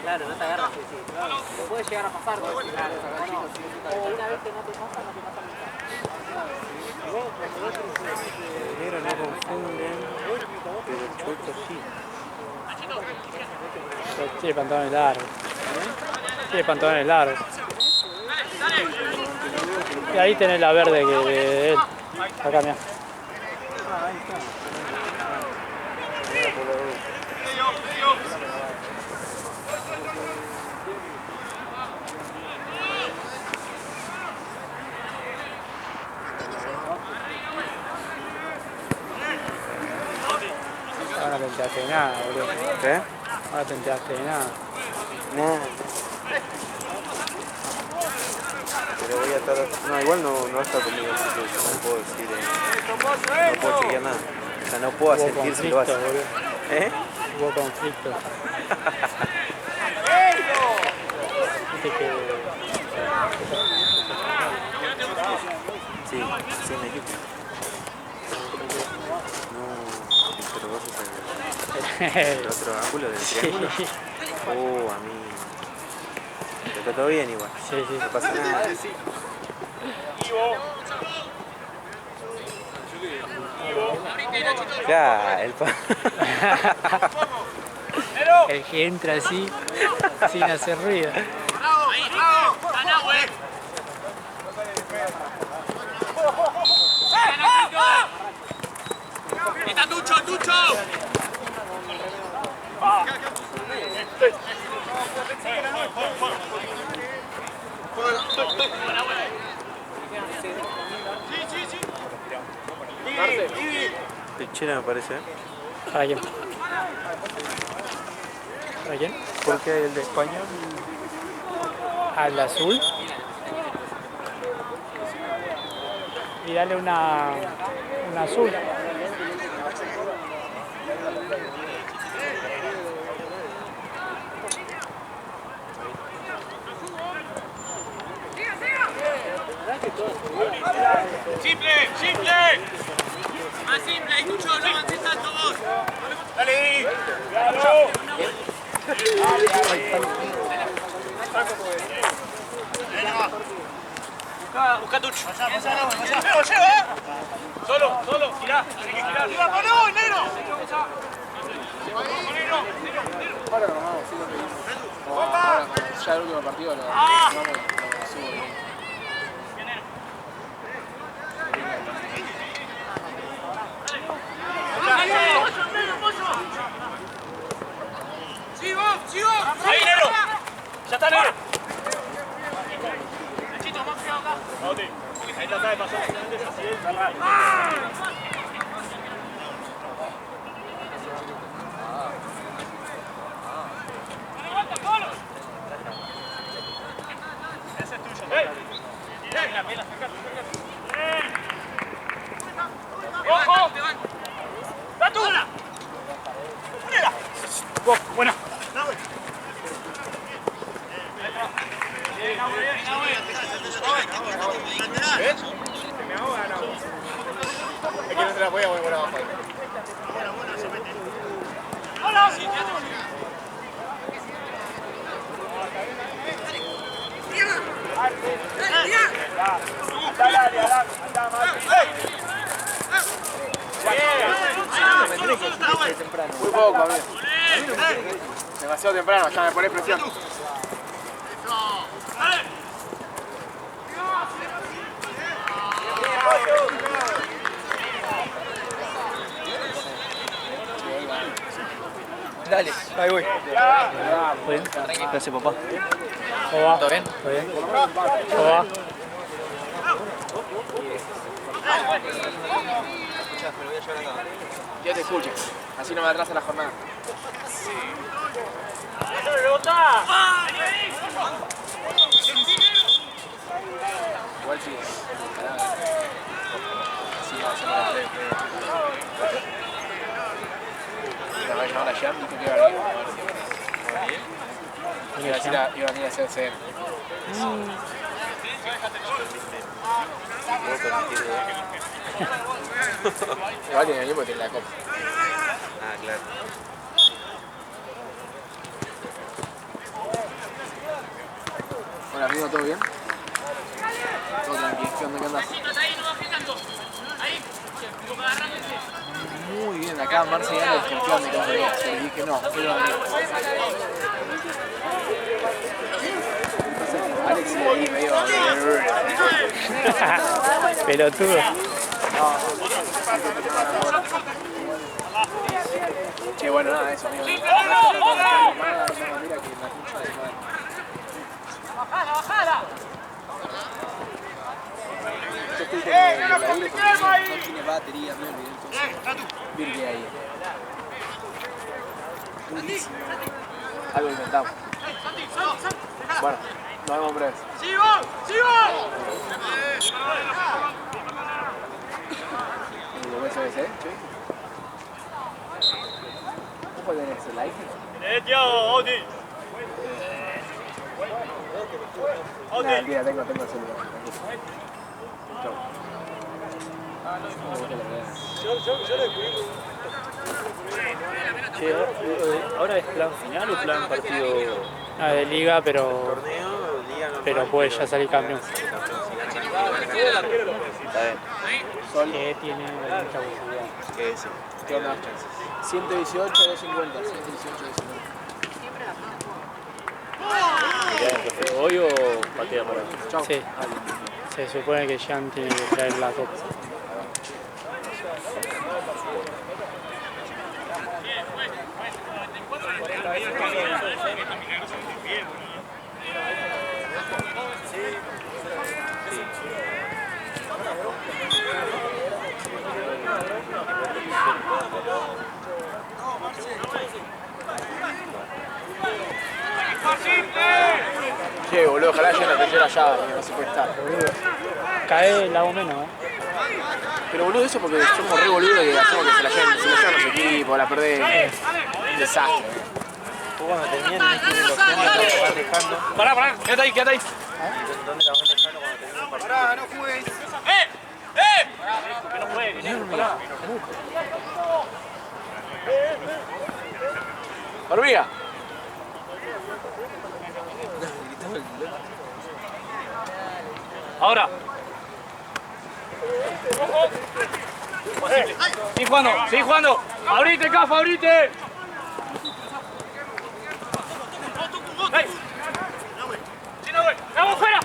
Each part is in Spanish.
Claro, no te agarras, sí. Te puede llegar a pasar, claro, o una vez que no te pasa, no te pasa nunca. El negro no confunden, pero el chueco sí. Tiene pantalones largos. Tiene pantalones largos. Y ahí tenés la verde que de él. Acá, mirá. Ahí está. Ahora no te enteraste de nada, boludo. ¿Qué? Ahora te enteraste de nada. No. Pero voy a estar... No, igual no va a estar conmigo, así que yo no puedo decir... no puedo chequear nada. O sea, no puedo Hubo sentir si lo hace. conflicto, boludo. ¿Eh? Hubo conflicto. Viste que... Sí, sí, me equipo. No, pero vos sos el otro ángulo del triángulo. Sí. A mí. Pero está todo bien igual. Sí. No pasa nada. Ya, El que entra así, sin hacer ruido. ¡Está Tucho, Tucho! Pichera me parece. ¿Para quién? ¿Para quién? ¿Por qué el de España? Al azul. Y dale una azul. ¡Simple, simple! Más simple, y Tucho, no avances tanto vos. ¡Dale! Busca Tucho. ¡Lleva! Solo, girá. Tenés que girar. ¡Ponelo, negro! Ahora lo vamos, sí, lo que ya el último partido lo vamos lo subo bien. ¡Sigo! ¡Ahí, negro! ¡Ya está, negro! Chito, más cuidado acá. Ahí trata de pasar. Ese es tuyo. ¡Ojo! ¡Da tú! ¡Ponela! ¡Buena! ¿Ves? Me ahoga, no. Es que no se la voy a volver abajo. Buena, se mete. ¡Hola! Sí, ya te voy. Muy poco, amigo. Demasiado temprano, ya me pones presión. Dale, ahí voy. ¿Bien? Gracias, papá. ¿Cómo va? ¿Todo bien? ¿Todo bien? ¿Cómo va? Pero voy a llevar acá. Yo te escucho, así no me atrasa la jornada. Igual sí. Sí, va a ser la tres. La va a llamar a Jam, dijo que iba a venir. Iba a venir a hacer CM. Igual tiene el equipo y tiene la copa. Ah, claro. amigo? ¿Todo bien? Todo tranquilo. ¿Qué onda? ¿Qué andas? Muy bien, acá Marce ya le desconfiaron de compañía. Le dije no, quiero venir. Alex y ahí medio... Pelotudo. Che, bueno, nada, eso, amigo. Mira que la pucha de madre. ¡Bajala! Yo estoy con el laburo porque no tiene batería, me olvidé, entonces... Bien que ahí. Buenísimo. Algo inventamos. Bueno, nos vemos en breve. ¡Sigo! ¿Y lo ves a veces, che? ¿Cómo tenés el like? No, mentira, tengo el celular. Chau. Che, ¿ahora es plan final o plan partido? Ah, de liga, pero Liga normal, puede ya salir campeón. Está bien. Que tiene mucha posibilidad. ¿Qué es? ¿Qué onda? 118, 250. 118, 250. ¿Hoy o patea para? Chau. Sí. Se supone que Jean tiene que traer la copa. Che, boludo, ojalá llegue la tercera llave, no se puede estar. Cae el lago menos, ¿eh? Pero boludo, eso porque somos re boludos que hacemos que se la lleven los equipos, la perdemos. Un desastre. Tú cuando terminan en este cuestiones te van dejando. Pará, quédate ahí. ¿Dónde te van dejando cuando terminan el partido? ¡Pará, no jugues! Que no juegue, pará. ¡Hormiga! Ahora. Sigue jugando. Abrite, Cafa, abrite. ¡Vamos fuera!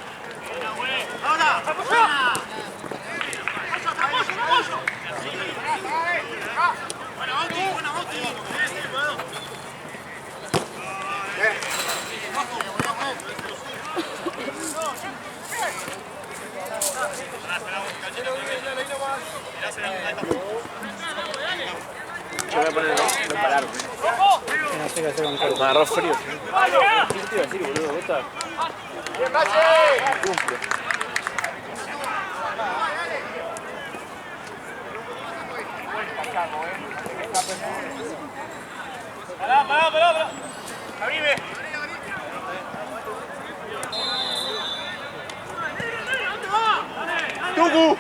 Yo voy a poner el parar. Que no sé qué hacer con Carlos. Me agarró frío. ¿Qué te iba a decir, boludo? ¿Vos estás? Cumple. ¡Pará! ¡Abrime! ¡Tucu!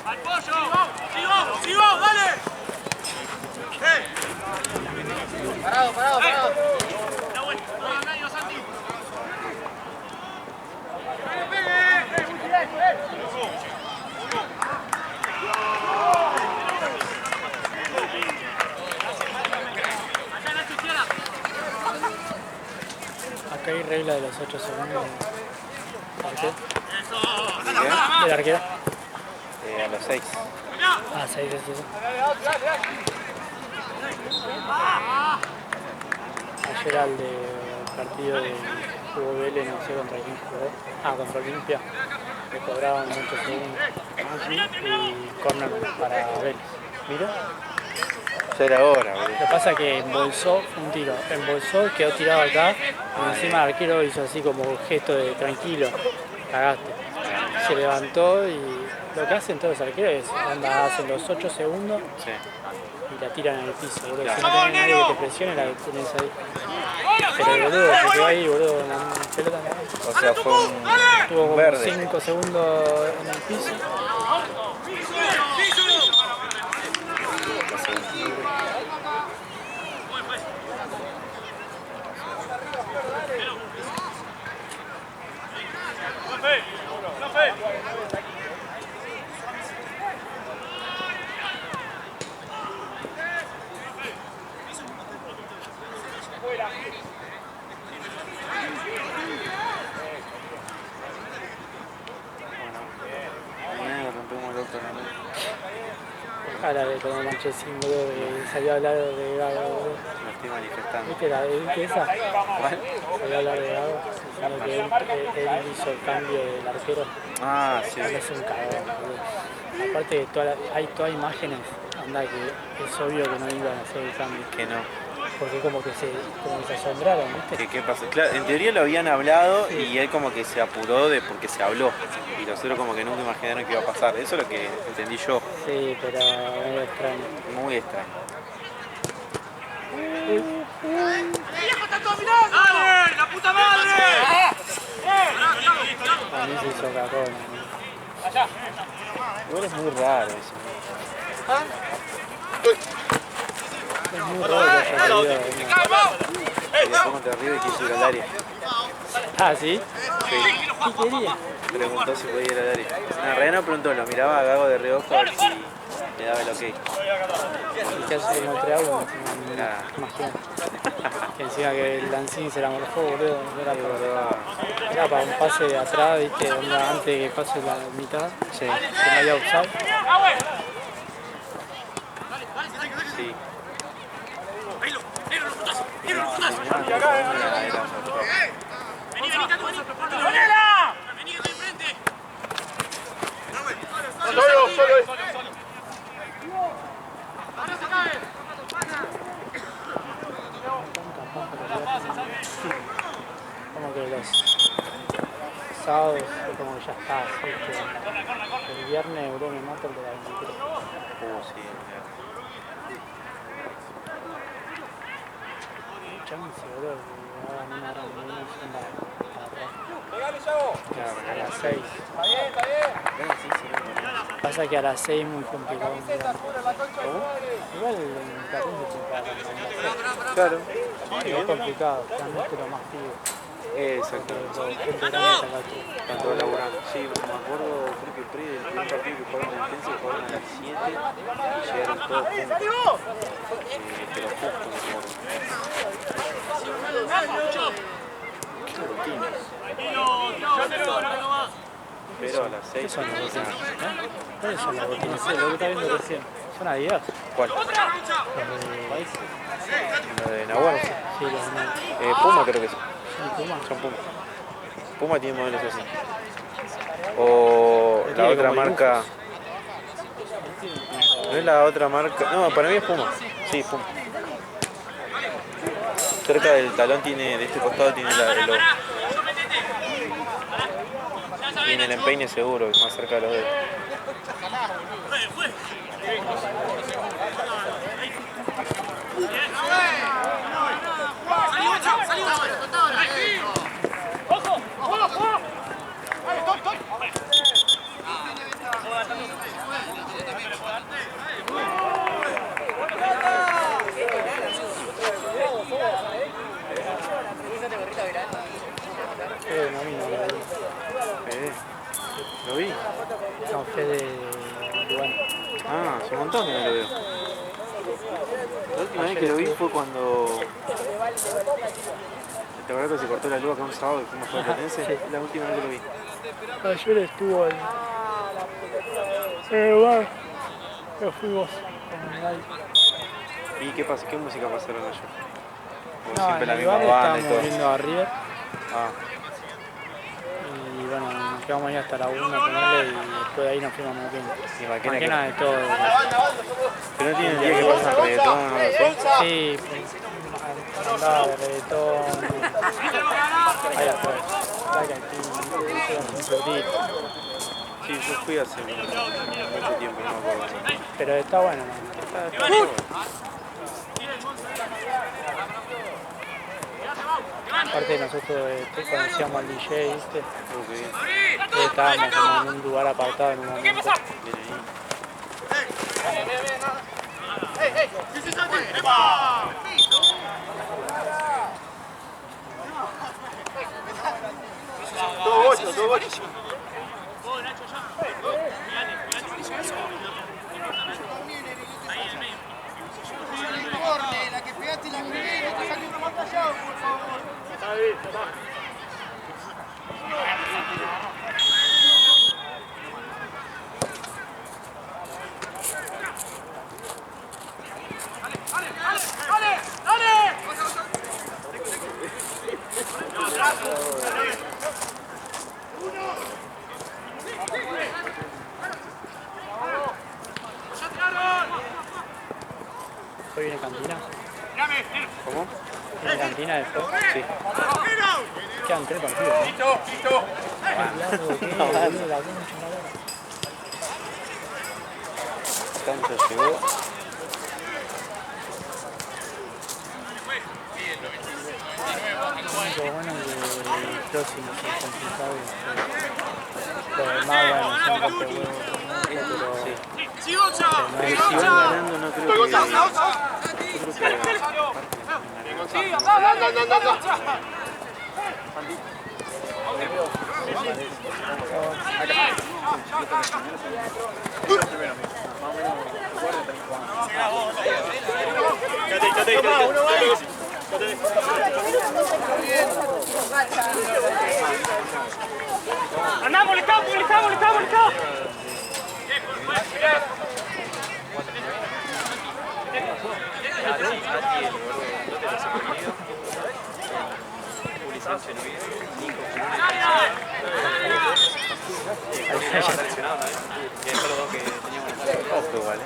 ¡Al pollo! ¡Sigo! ¡Dale! Parado. Acá hay regla de los 8 segundos. ¿Por qué? ¿Bien? ¿Del arquero? A los 6. Ah, 6 de eso. Ayer al partido de jugó Vélez, no sé contra quién jugó. Ah, contra Olimpia. Le cobraban muchos segundos. Y corner para Vélez. ¿Mira? Ya era hora, boludo. Lo que pasa es que embolsó un tiro. Embolsó, quedó tirado acá. Y encima el arquero hizo así como gesto de tranquilo. Cagaste. Se levantó y Lo que hacen todos los arqueros es, hacen los 8 segundos Sí. y la tiran en el piso, boludo. Claro. Si no tenés nadie que te presione, la tenés ahí. Pero el boludo se quedó ahí, boludo, en la pelota. O sea, fue Tuvo un como verde. 5 segundos en el piso. Mañana rompemos el auto también. Ojalá de como Manchesín, boludo, que salió a hablar de Gago, boludo. Me estoy manifestando. ¿Viste esa? ¿Cuál? Salió a hablar de Gago, diciendo que él hizo el cambio del arquero. Ah, sí. Es un cagón, boludo. Aparte, hay todas imágenes, anda, que es obvio que no iban a hacer el cambio. Que no. Porque como que se asombraron, ¿viste? ¿Qué pasa? Claro, en teoría lo habían hablado y él como que se apuró de porque se habló. Y los otros como que nunca imaginaron que iba a pasar. Eso es lo que entendí yo. Sí, pero medio extraño. Muy extraño. ¡Dale, la puta madre! A mí se hizo cagón. Igual es muy raro eso. Es muy raro que haya salido. Y después contra River quiso ir al área. Ah, ¿sí? Sí. ¿Qué quería? Preguntó si podía ir al área. En realidad no preguntó, lo miraba a Gago de reojo a ver si le daba el ok. Y que hace como 3 a 1, Nada. imagínate. Que encima que el Lanzini se la morfó, boludo. Era para un pase de atrás, viste, onda, antes de que pase la mitad. Sí. Que no había usado. Sí. Como que los sábados es como que ya está, ¿viste? El viernes, boludo, me mata el de la 23. Sí. Chance, boludo, que hagan una hora menos para atrás. Claro, A las 6. Pasa que a las 6 es muy complicado. Igual en Catán se puede hacer. Claro. Es complicado, realmente lo más pido. Exacto. Están todos laburando. Sí, me acuerdo, creo que el primer partido que jugaron en Defensa jugaron a las 7 y llegaron todos juntos. Pero justo me acuerdo. Qué rutinas. Pero a las 6. ¿Qué son las botinas? ¿Cuáles son las botinas? Sí, lo que está viendo recién. ¿Son Adidas? ¿Cuál? Los de País. ¿La de Nahuatl? Sí, los de Puma creo que son. ¿Son Puma? Son Puma. Puma tiene modelos así. O la Tiene otra como marca. ¿No es la otra marca? No, para mí es Puma. Sí, Puma. Cerca del talón tiene, de este costado tiene el logo. Y en el empeine seguro, más cerca de los dedos. No, a mí no lo vi. ¿Lo vi? No, Fede Lugano. Ah, hace un montón que no lo veo. La última vez que lo vi fue cuando... ¿Te acuerdas que se cortó la luz acá un sábado y fuimos a jugar Platense? Sí. La última vez que lo vi. Ayer estuvo en el bar. Nos fuimos con Nike. ¿Y qué pasa? ¿Qué música pasaron ayer? Como No, siempre en la el misma bar banda y estábamos todo. viendo a River. Ah, Y bueno, nos quedamos ahí hasta la 1 con él y después de ahí nos fuimos a Maquena. y Maquena Maquena de todo. pero no tienen día que pasan reggaetón o algo así. Sí, andaba de reggaetón. Ahí atrás. Saca el team, un segundito. Sí, yo fui hace mucho tiempo, no me acuerdo. Pero está bueno, ¿no? Está bueno. Aparte nosotros conocíamos al DJ, ¿viste? Ok. Estábamos como en un lugar apartado en un momento. Todo bocho. La que pegaste la primera, te saqué una pantalla, por favor. Está bien, está. ¿Hoy viene cantina? ¿Cómo? ¿Viene cantina después? Sí. Quedan 3 partidos, ¿no? Listo. Cancha llegó. Lo bueno es que el próximo es complicado. Lo demás, bueno, son rompehuevos, pero Si van ganando, no creo que. Yo creo que. ¡Andá, molestá! Ojo igual,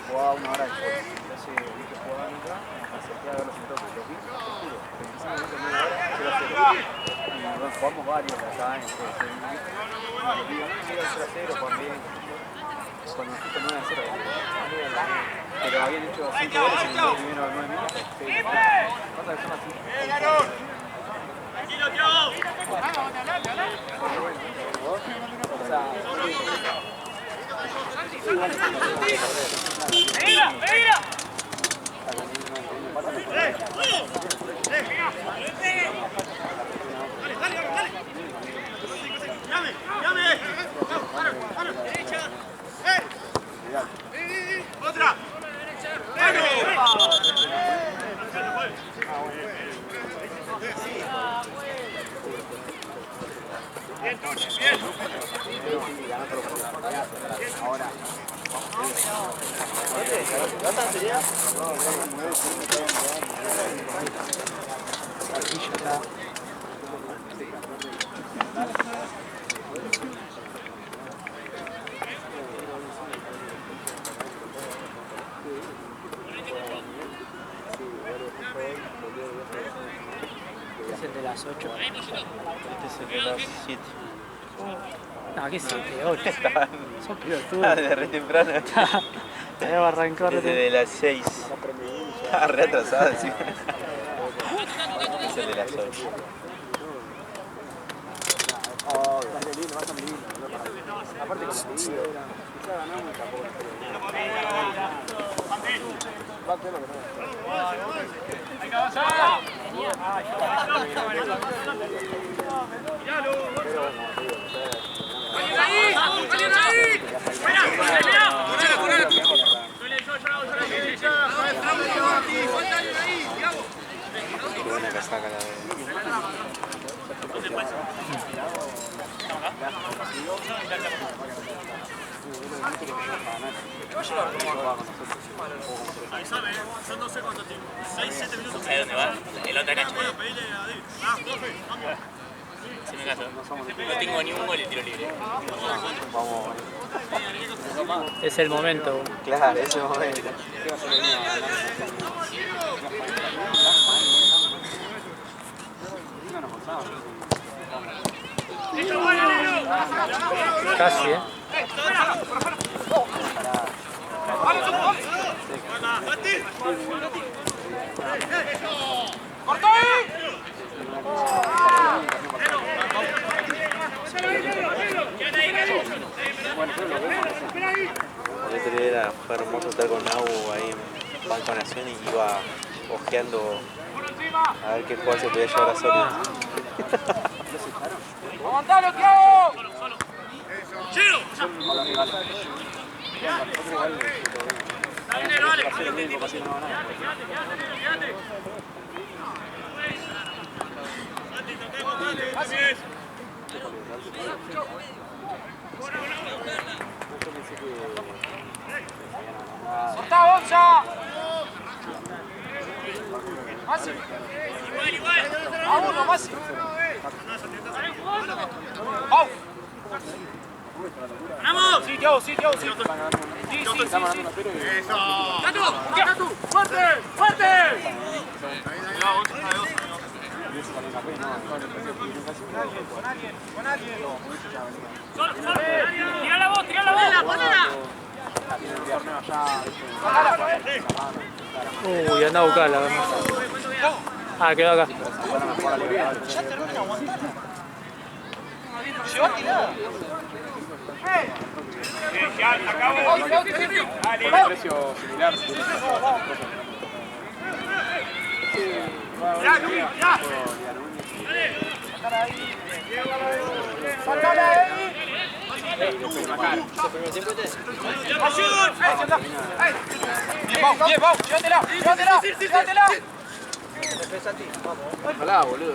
Jugaba una hora después. Entonces vi que jugaban acá, me acerqué a ver los entonces, los vi, te juro. 25 minutos, media hora, 0-0. Y bueno, jugamos varios acá en este y digo, no, iba 0-0, Juan bien. Cuando nos quitó 9-0. Pero habían hecho 5 goles en los primeros 9 minutos. ¿Cuántas que son así? ¡Tranquilo, Thiago! ¡Venga! ¡Llame! ¡Derecha! ¡Otra! Bien. Ahora. aquí ya está. Es el de las 8. Este es el de las 7. No, ¿qué 7? 8. Son pelotudos. De re temprano. Te va a arrancar Este de las 6. Estaba re atrasado encima. Es el de las 8. Oh, bastante lindo. Aparte como te digo, ganamos y tampoco Hay que avanzar. Qué buena casaca la de... Avísame, son no sé cuánto tiempo. 6-7 minutos. ¿Sabes dónde va? El otra cancha. Bueno, pedile a David. Ah, profe, cambio. Si me caso. No tengo ni un gol en tiro libre. Vamos. Es el momento. Claro, ese momento. Casi, ¿eh? ¡Corta ahí! El otro día fue hermoso estar con Nau ahí en Banco Nación y iba ojeando a ver qué jugador se podía llevar a zona. ¡Aguantalo, Thiago! ¡Chiro! ¡Corta, Gonza! ¡Masi! ¡A uno, Masi! ¡Pau! ¡Vamos! Sí, Thiago, sí, Thiago, sí. Sí, sí, sí, sí. ¡Eso! ¡Tatu! ¡Fuerte! ¡Fuerte! Con alguien. ¡Tira la voz, tira la voz! ¡Ponela! Uy, anda a buscarla. Ah, quedó acá. precio similar. Bien, Pau, llévatela. Ojalá, boludo.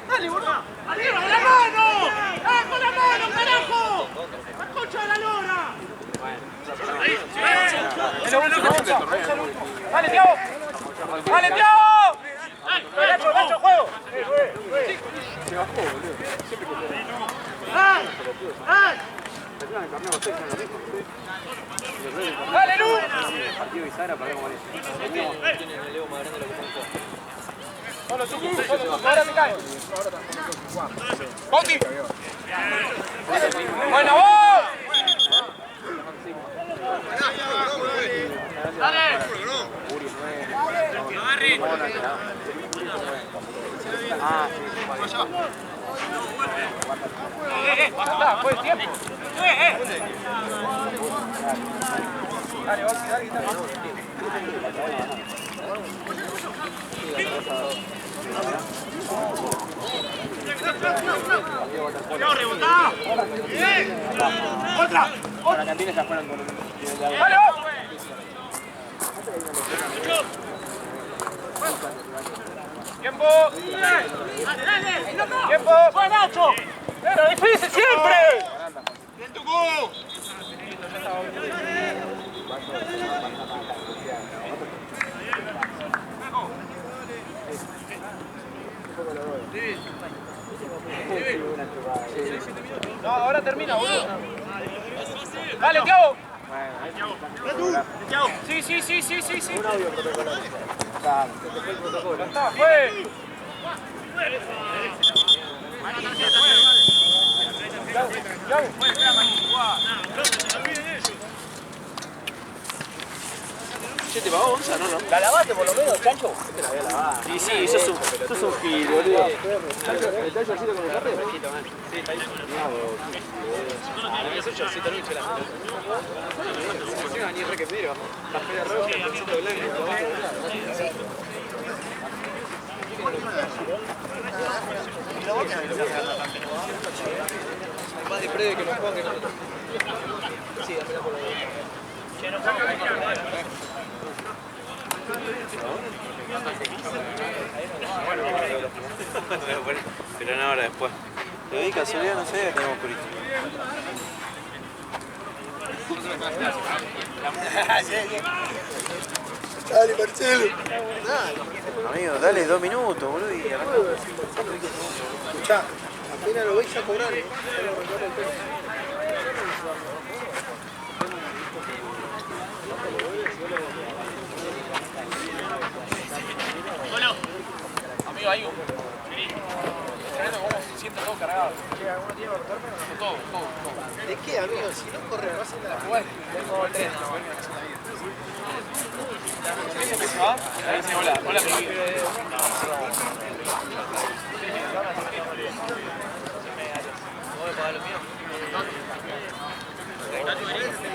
¡Dale, boludo! ¡Arriba, con la mano! ¡Con la mano, carajo! ¡La concha de la lora! Es lo último, ¡Dale, Thiago! ¡Dale, Thiago! ¡Nacho, juego! Se bajó, boludo. Siempre que ¡Ay! ¡Dale, Lu! partido Bizarra para ver cómo es. Solo Suki, ahora me cae. ¡Conti! ¡Buena, vos! ¡Dale! ¡Está, fue el tiempo! Dale, Osi, dale, ¡Rebotá! ¡Otra! La cantina ya fueron con un... ¡Dale, vos! ¡Tiempo! ¡Tiempo! ¡Fue Nacho! ¡Pero difícil siempre! ¡Bien tu cubo! No, ahora termina, boludo. Dale, Thiago. Thiago. Sí, sí, sí, sí, sí, sí. Un audio protocolo. Claro, se te fue el protocolo. Ya está, fue. Thiago. Che, ¿te pagó onza? No, no. ¿La lavaste por lo menos, Chancho? Sí, sí, sos un gil, boludo. ¿El tallo así lo colocaste? Sí, está ahí. Es un chorcito lucho la ni re que miro. La feria roja, el chorcito blanco. Más de previo que nos pongan. Sí, dame la por la pero una hora después. Te doy casualidad, no sé, tenemos purito. Dale, Marcelo. Amigo, dale 2 minutos, boludo, y arrancamos. Escuchá, apenas lo veis a cobrar. Amigo, hay un. ¿Cómo se siente todo cargado? ¿Alguno tiene que cortarme? Todo. ¿De qué, amigo? Si no corre, vas a ir a la Bueno, tengo 3. ¿Ese que se va? Ahí dice hola,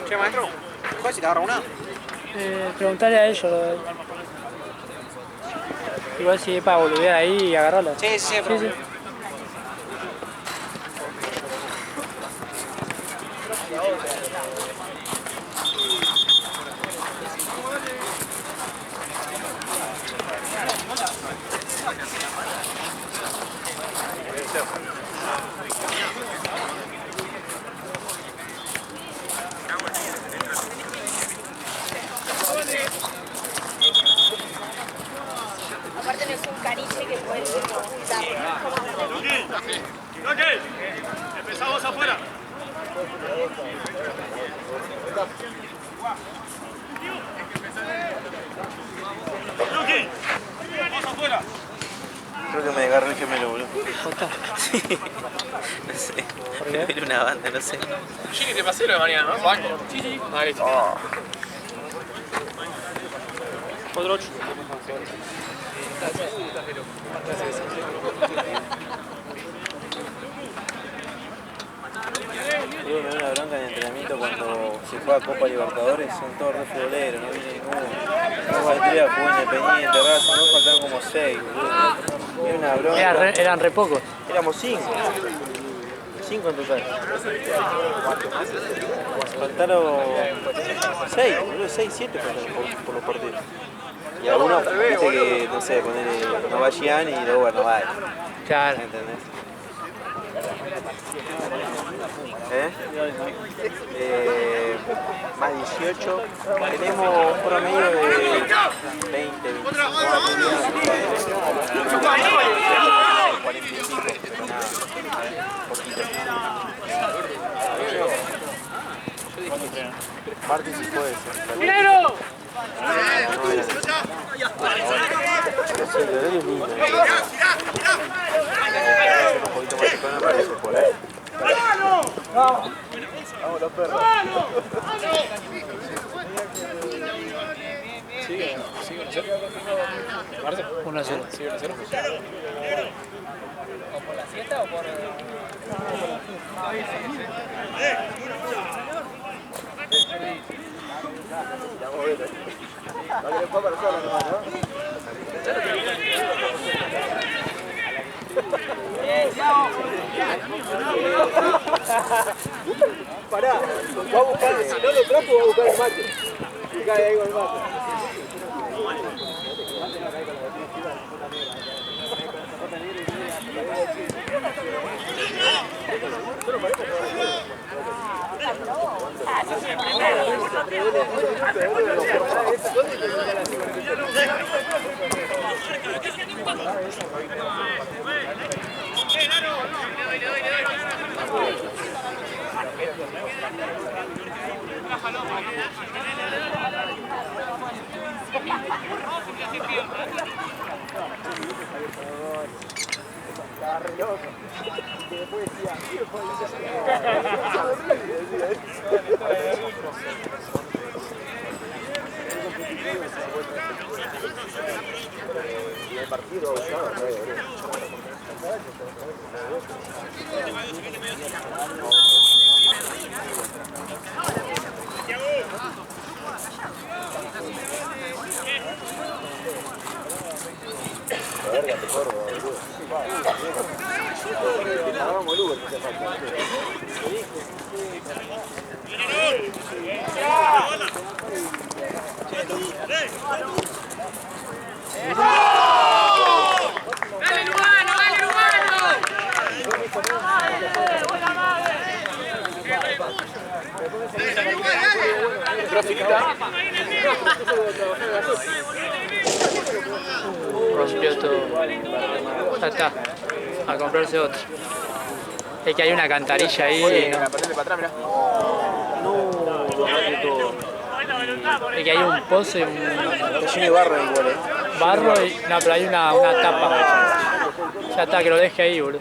Che, maestro, ¿cuál si te agarra una? Preguntarle a ellos. Igual si es para boludear ahí y agarrarla. Sí, siempre. Sí. Aparte no es un caniche que puedes dar. Ok, empezamos afuera. Luqui, vamos afuera. Creo que me agarró el gemelo, boludo. Sí. No sé. Me duele una banda, no sé. Gini, te pasé lo de mañana, ¿no? Banco. Sí. Ah, listo. Otro 8. Boludo, me da una bronca en el entrenamiento cuando se juega Copa Libertadores, son todos re futboleros, no viene ninguno. No Valdría jugó Independiente, Raza, no faltaron como 6, boludo. Era una bronca. Eran re pocos. Éramos 5. 5 en total. Faltaron 6, boludo, 6, 7 por los partidos. Y algunos, viste que, no sé, ponerle Novagian y luego no va. Claro. ¿Entendés? Más 18. Tenemos un promedio de 20, 25. 45, pero nada, poquito. Martín sí puede ser. ¡Dinero! Sí, Leonel es lindo. Un poquito más chico, me parece por ahí. Vamos los perros. 1-0. ¿O por la siesta o por.? Pará, va a buscar, si no lo trajo, va a buscar el mate. Y cae ahí con el mate. Rompió todo. Ya está. A comprarse otro. Es que hay una cantarilla ahí. Es que hay un pozo y un... Está lleno de barro ahí, igual, barro y... No, pero hay una tapa. Ya está, que lo deje ahí, boludo.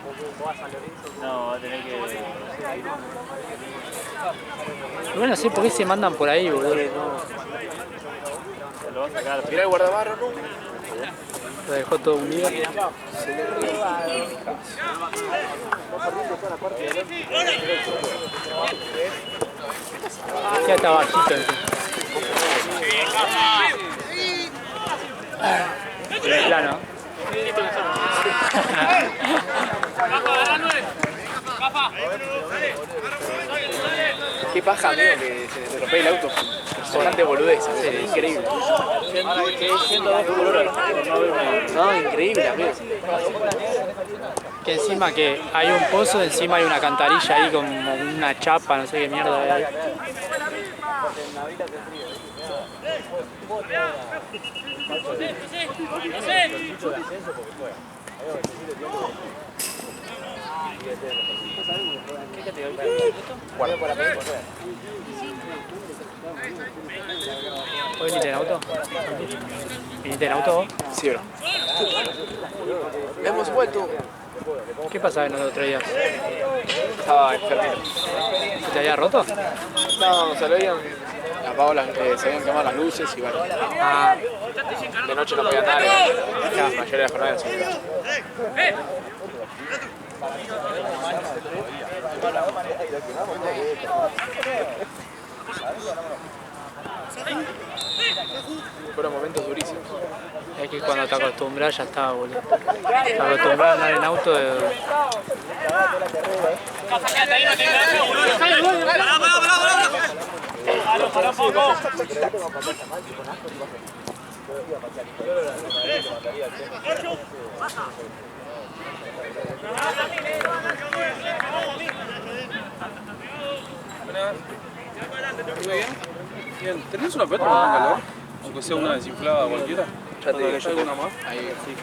No, va a tener que... Bueno, sí, ¿por qué se mandan por ahí, boludo? Lo va a sacar. Mirá el guardabarro, ¿no? Lo dejó todo unido. Ya está bajito. En plano. Qué paja, amigo, que se estropee el auto. Bastante boludez, increíble. No, increíble, amigo. Que encima que hay un pozo, encima hay una cantarilla ahí como una chapa, no sé qué mierda hay ahí. ¿Hoy viniste en auto? ¿Viniste en auto vos? Sí, bro. Hemos vuelto. ¿Qué pasaba en los otros días? Estaba enfermero. ¿Se te había roto? No, se le habían apagado se habían quemado las luces y bueno. Ah, De noche no podía andar. La mayoría de las jornadas se iba. Fueron momentos durísimos. es que cuando te acostumbras ya está, boludo. Te acostumbras a andar en auto. Pará un poco. Bien, ¿tenés una Petro con calor? Aunque sea una desinflada cualquiera. Ya te digo, yo ¿Alguna más? Ahí, sí.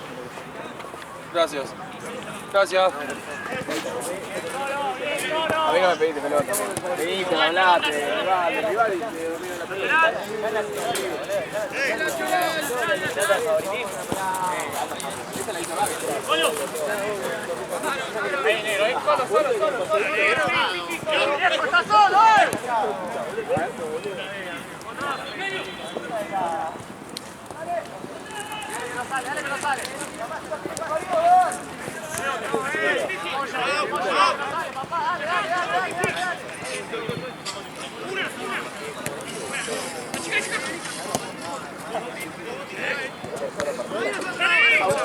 Gracias. Gracias. A mí no me pediste pelota. Pediste, me hablaste, rival y te dormieron la pelota. ¡Está solo, Dale que no sale.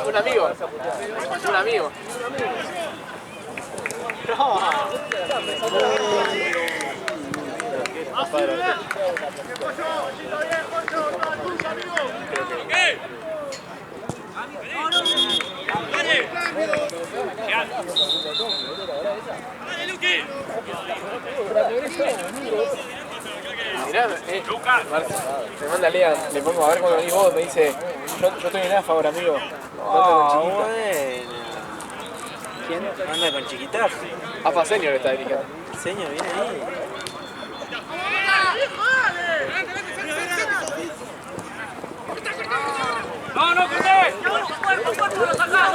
Un amigo. Un amigo. Mirá, me manda Lea, le pongo a ver cuando venís vos, me dice, yo estoy en favor, amigo. Bueno. ¿Quién? Anda con chiquitaje. AFA Senior está dirigiendo. Señor, viene ahí. No, no, corté. Lo sacás.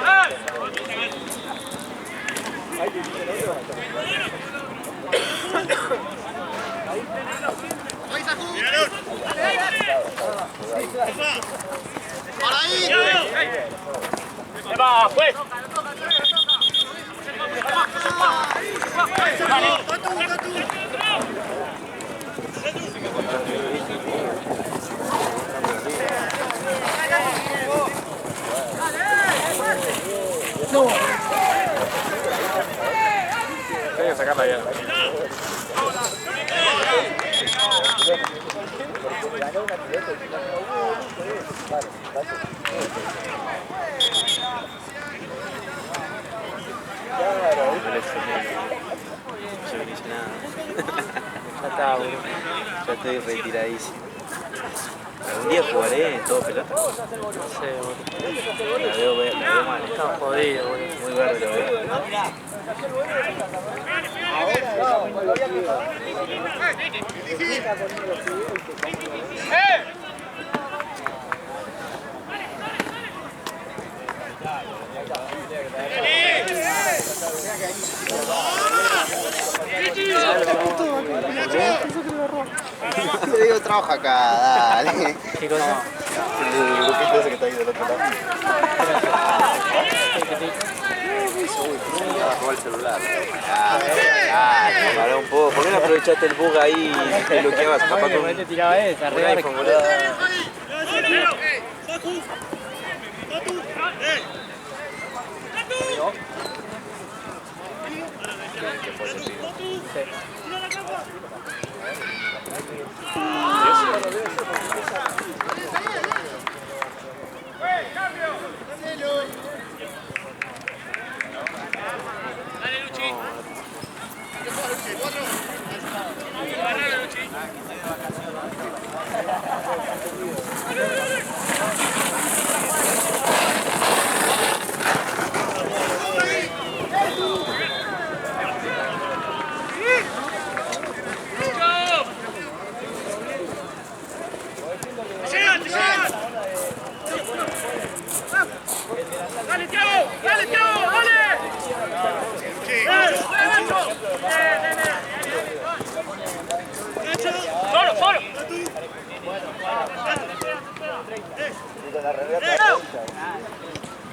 ¡Dale! ¡Para ahí! ¡Se va, pues! ¡Dale! No. Hay que sacarla ya. No hice nada. Ya está, boludo. Ya estoy retiradísimo. ¿Algún día jugaré en todo pelota? No sé, boludo. La veo mal. Está jodido, boludo. Muy verde lo veo. Te digo, trabaja acá, dale. ¿Qué cosa? El grupito ese que está ahí del otro lado. A robar el celular. Pará un poco. ¿Por qué no aprovechaste el bug ahí y bloqueabas? Capaz Bueno, con te tiraba esa, un re iPhone, boludo. ¡Dale, Thiago! ¡Dale, Thiago! ¡Dale! ¡Solo, solo!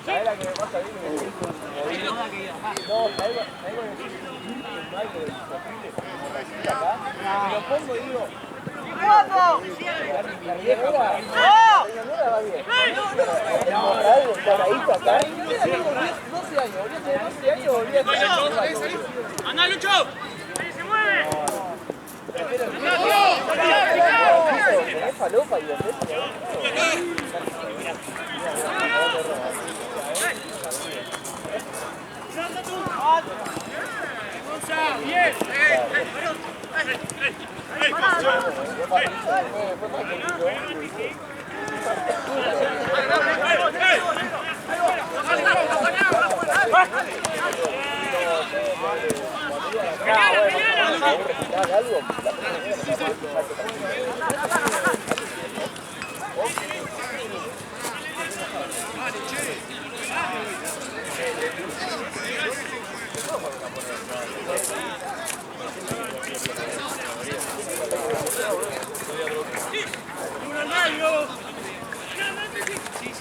¿Sabes la que me pasa a mí? No, ¿sabes lo que lo pongo y digo... ¡Vamos! La vieja va bien. Algo paradito acá. 12 años, volví a tener 12 años, volví a tener... ¡Anda, Lucho! ¡Se mueve! Es falopa y lo ¡Bien!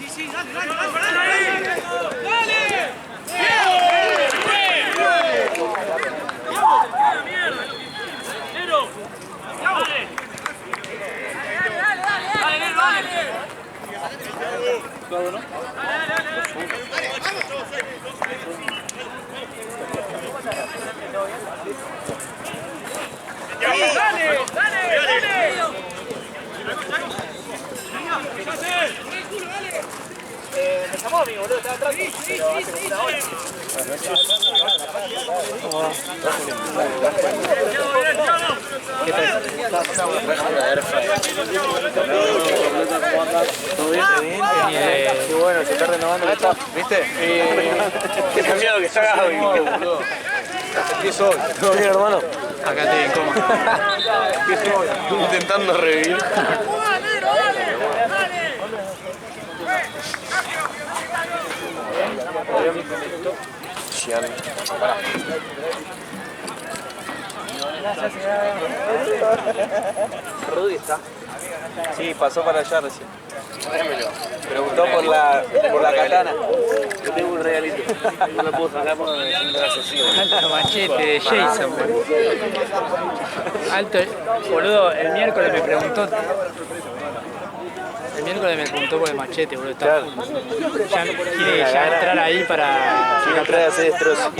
Sí, dale, dale, dale, dale. Me llamó a mí, boludo, estaba atrás. Pero hace como una hora. ¿Qué tal? ¿Todo bien? Qué bueno, se está renovando el staff, ¿viste? Qué cambiado que está Gaby. ¿Qué soy? ¿Todo bien, hermano? Acá estoy en coma. ¿Qué soy? Intentando revivir. Rudy está. Sí, pasó para allá recién. Preguntó por la katana. Yo tengo un regalito. No lo puedo sacar porque me siento asesino. Alto machete de Jason, boludo. Alto, boludo, el miércoles me preguntó por el machete, boludo. Está Claro. ya quiere ya entrar ahí para... Quiero entrar a hacer destrozo.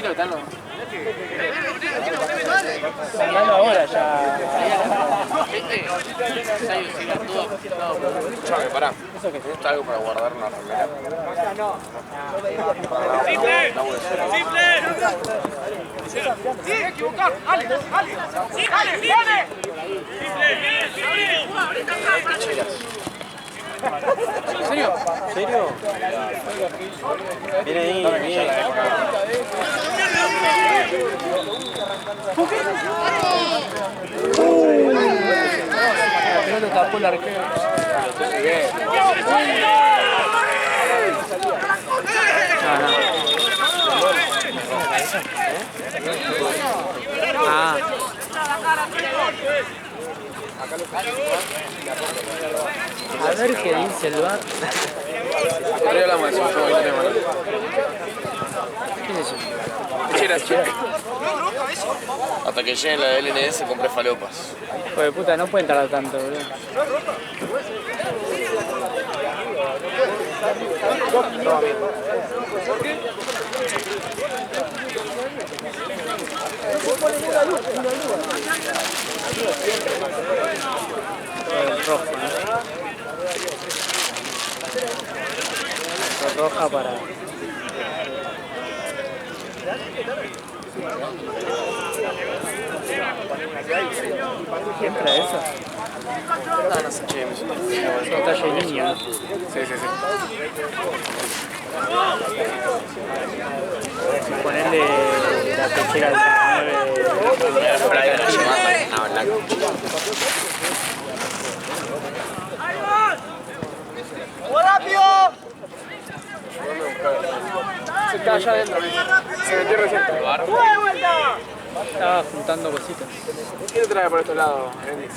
Andando ahora ya. Chame, pará. ¿Está algo para guardar una remera? ¡Simple! ¡Sí, equivocado! ¡Ale! ¡Ale! ¡Sí, dale! ¡Dale! ¡Simple! ¿En serio? ¿En serio? Viene ahí, viene. La pelota tapó el arquero. Ah. A ver qué dice el VAR. Arriba la mano, yo voy a tener mano. ¿Qué es eso? Cheras. Hasta que llegue la LNS compré falopas. Hijo de puta, no pueden tardar tanto, boludo. El rojo, ¿no? La roja para... ¿Quién trae eso? No sé, che, me siento Está llenilla. Sí. Ponerle la pechera al 9. ¡Rápido! Se está allá adentro, se metió recién. ¡Vuelta! Estaba juntando cositas. ¿Quién trae por estos lados, Enix?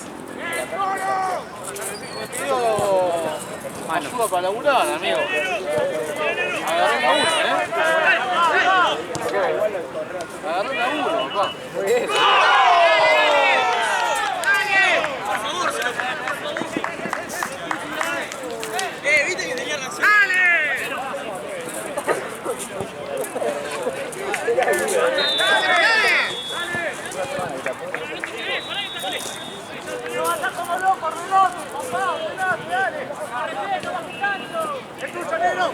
Mano. Ayuda para laburar, amigo. Agarré la uno, Agarré la uno, papá. Muy bien. ¿Viste que tenía razón? ¡Dale! ¡No vas a como loco, reloj! ¡Papá, reloj, dale! ¡No vas picando! ¡Escucha, negro!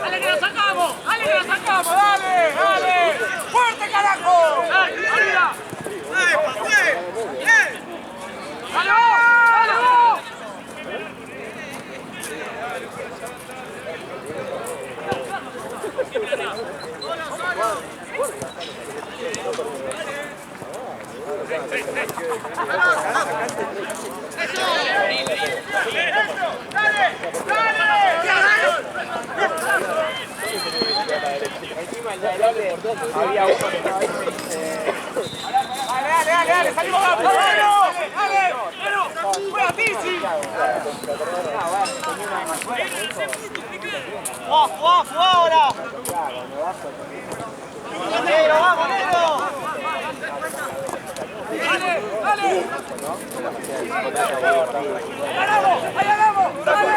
¡Dale que lo sacamos! ¡Dale que lo sacamos! ¡Dale! ¡Dale! ¡Fuerte, carajo! ¡Dale, arriba! ¡Dale, pasé! ¡Dale! ¡Dale! Había uno que estaba ahí. Dale, salimos rápido. Dale, juega bici. Off ahora. Negro, vamos, negro. Dale. Ahí ganamos, dale.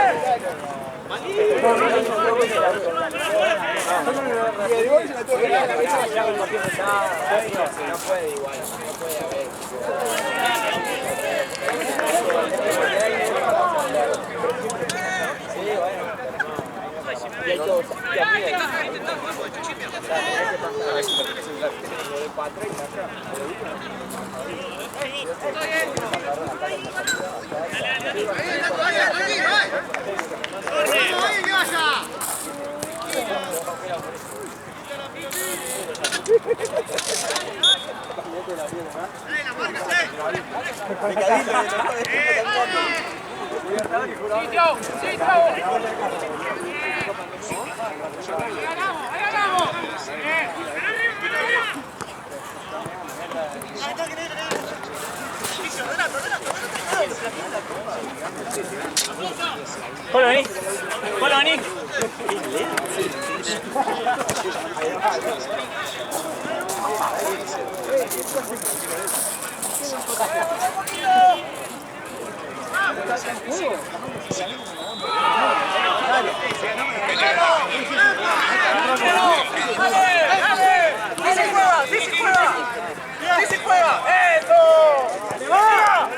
Polo, vení. Polo, vení. ¡Sí se juega! ¡Eso! ¡Va!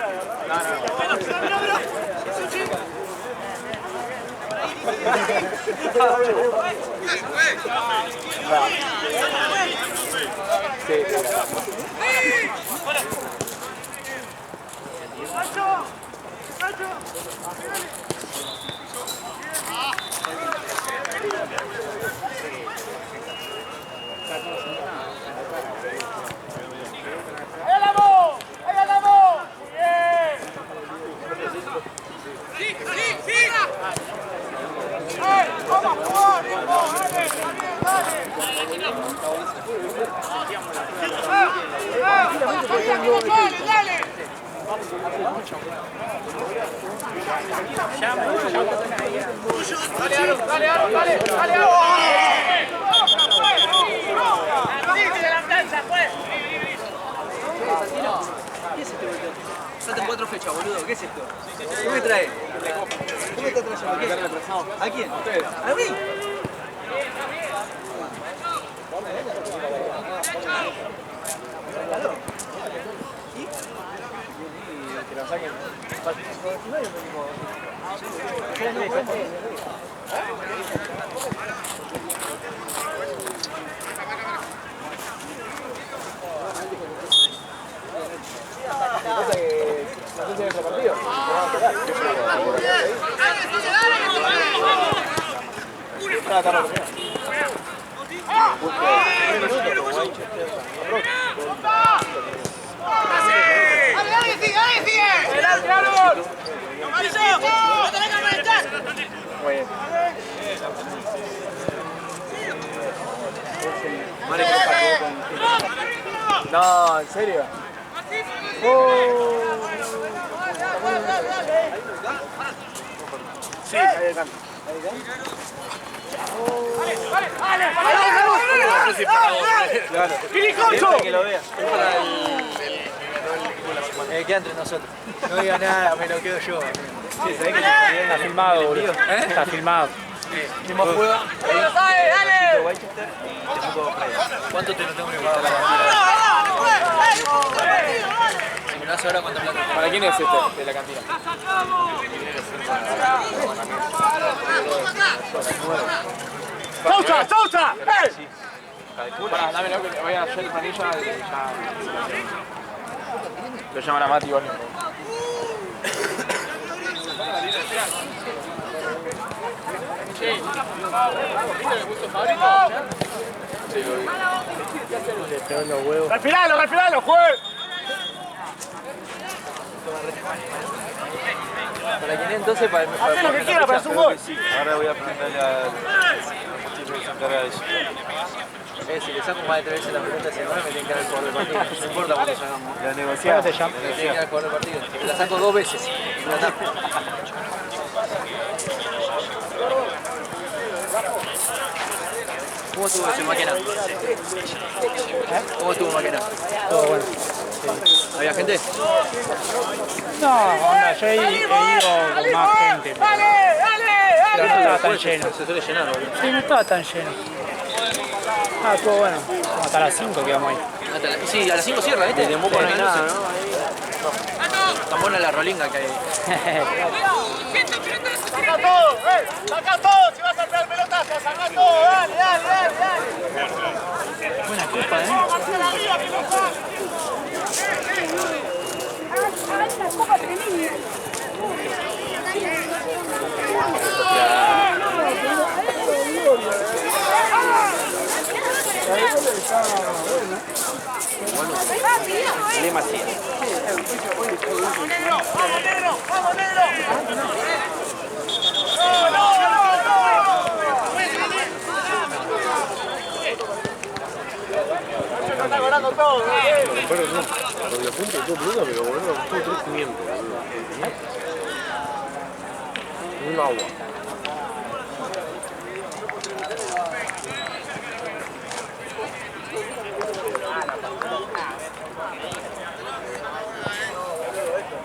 Faltan 4 fechas, boludo. ¿Qué es esto? ¿Qué me trae? ¿Qué me está trayendo? ¿A quién? ¿A quién? ¿A mí? Que la saquen. No, ¿en serio? Sí, ahí están. Que lo vea. Queda entre nosotros. No diga nada, me lo quedo yo. Sí, ¿sabés que está filmado, boludo. Está filmado. ¿Misma juega? ¡Dale! ¿Cuánto te lo tengo que pagar? Si me lo hace ahora, ¿cuánto plata? ¿Para quién es este de la cantina? ¡Sousa! ¡Sousa! Pará, dámelo que voy a hacer el manilla y ya. Lo llaman a Mati igual. Le pegó en los huevos. ¡Respiralo, juez! ¿Para quién entonces? Haz lo que quiera, pero es un gol. Ahora voy a preguntarle al tipo que se encarga de eso. Si le saco más de 3 veces la pelota hacia atrás, me tiene que dar el jugador del partido. No importa cuánto sacamos. La negociada. ¿Cómo te llamas? Me tiene que dar el jugador del partido. Si la saco 2 veces. La tapo. ¿Cómo estuvo ese Maquena? ¿Cómo estuvo Maquena? Todo bueno. ¿Había gente? No, onda, yo he ido con más gente. Pero no estaba tan lleno. Se suele llenar, boludo. Sí, no estaba tan lleno. Estuvo bueno. Como hasta las 5 quedamos ahí. Sí, a las 5 cierra, ¿viste? De Moco no hay nada, ¿no? Tan buena la rolinga que hay. ¡Saca todo! ¡Saca todo! Si vas a pegar pelotas, saca todo. Dale. Buena copa, Lema sí. ¡Vamos, negro! Está ganando todo. Pero no, lo de punto, todo pelota, pero bueno, todo tomando agua.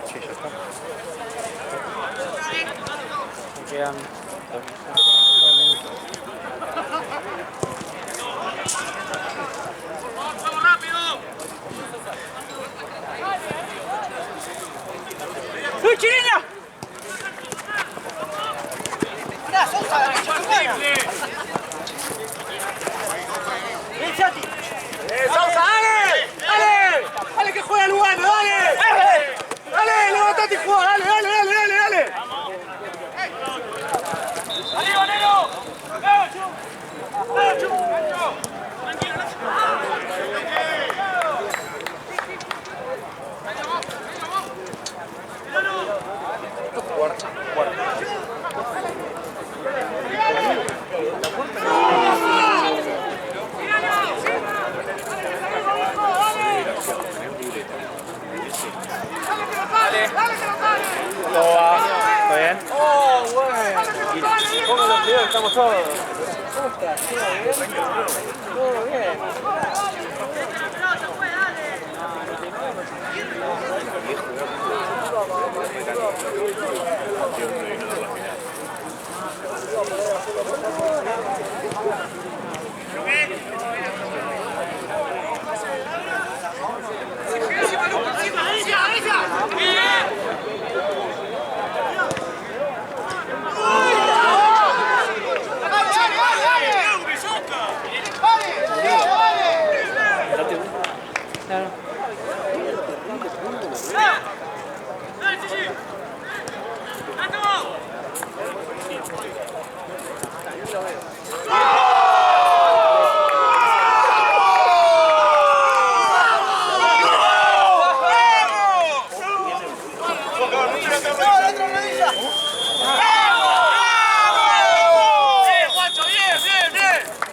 Sí, ya está. Quedan 2 minutos. ¡Vamos rápido! ¡Uy, Chirina! ¡Mirá, Sosa, la concha tu buena! ¡Ven, Chati! ¡Sosa, dale! ¡Dale! ¡Dale que juega Lugano, dale! ¡Dale, levantate y juega! ¡Dale, dale, dale, dale, dale! ¡Dale, Bonero! ¡Nacho! ¡Nacho! ¡Tranquilo, Nacho! ¿Cómo va? ¿Todo bien? Oh, bueno. ¿Cómo los videos estamos todos? ¿Cómo estás? ¿Todo bien? Viejo,